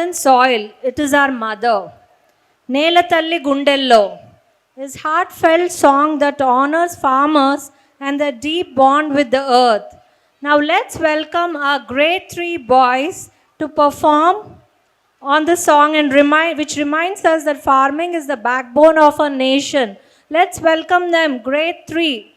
Indian soil, it is our mother. Nela Talli Gundello is heartfelt song that honors farmers and their deep bond with the earth. Now let's welcome our grade 3 boys to perform on the song and which reminds us that farming is the backbone of a nation. Let's welcome them, grade 3.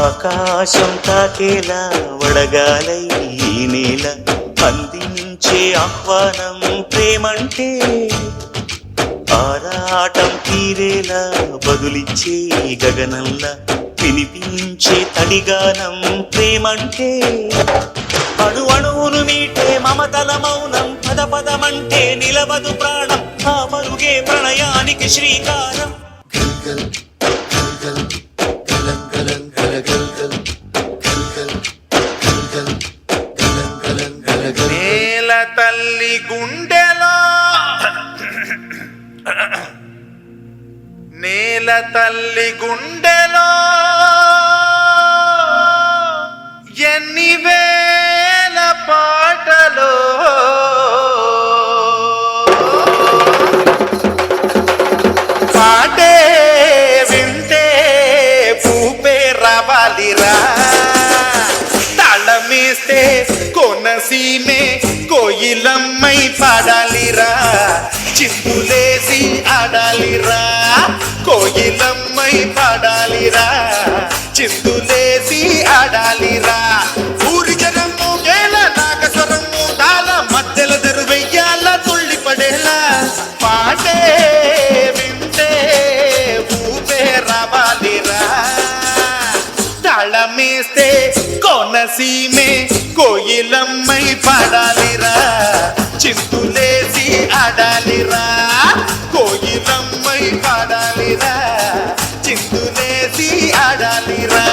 ఆకాశం తాకేలా వడగాలై ఈ నేల అందించే ఆహ్వానం ప్రేమంటే ఆరాటం తీరేలా బదులిచ్చే గగనంలా వినిపించే తడిగానం ప్రేమంటే అణు అణువును మీటే మమతల మౌనం పద పదమంటే నిలవదు ప్రాణం ఆ మరుగే ప్రణయానికి శ్రీకారం నేల తల్లి గుండెలో నేల తల్లి గుండెలో ఎన్ని వేల పాటలో పాటే వింటే పూపే రావాలిరా తాళమేస్తే కోనసీమే కోయిలమ్మై పాడాలిరా చిందులేసి ఆడాలిరా కోయిలమ్మై పాడాలిరా చిందులేసి ఆడాలిరా ఊరి జనము గేల నాగస్వరము తాళ మధ్యల దరువెయ్యాల తుళ్ళి పడేలా పాటే వింటే ఊపే రావాలిరా తాళమేస్తే కోనసీమే కోయిలమ్మై పాడాలిరా చింతులేసి ఆడాలిరా కోయిలమ్మై పాడాలిరా చింతులేసి ఆడాలిరా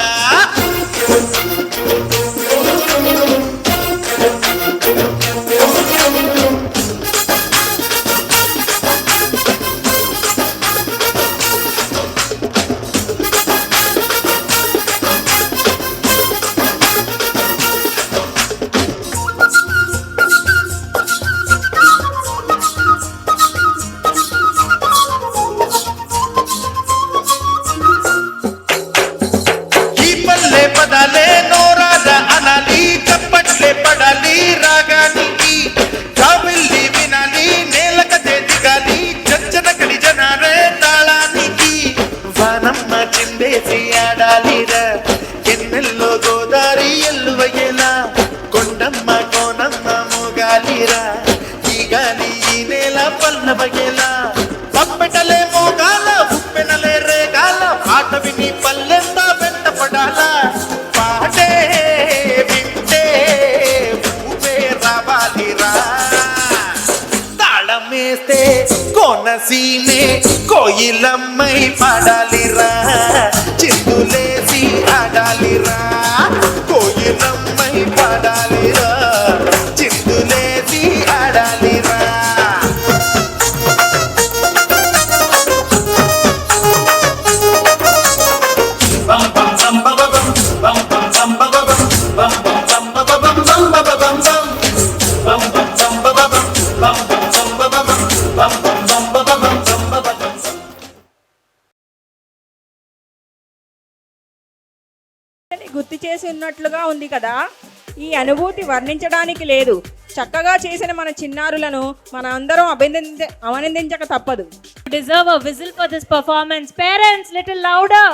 పదాలే నోరాద అనాలి చప్పట్లే పడాలి రాగానికి కావిల్లి వినాలి నేలకతే దిగాలి జజ్జనకడి జనారే తాళానికి వానమ్మ చిందేసి ఆడాలిరా ఎన్నెల్లో గోదారి ఎల్లువయ్యేలా కొండమ్మ కోనమ్మ మోగాలిరా ఈ గాలి ఈ నేల పల్లవయ్యేలా పప్పెటలే మోగాల ఉప్పెనలే రేగాల పాట విని పల్లెంతా వెంట పడాలా పాటే వింటే ఊపే రావాలిరా తాళమేస్తే కోనసీమే కోయిలమ్మై పాడాలిరా చిందులేసి ఆడాలిరా కోయిలమ్మై పాడాలిరా చిందులేసి ఆడాలిరా గుర్తు చేసి ఉన్నట్లుగా ఉంది కదా. ఈ అనుభూతి వర్ణించడానికి లేదు. చక్కగా చేసిన మన చిన్నారులను మన అందరం అభినందించక తప్పదు. Deserve a whistle for this performance. Parents, little louder.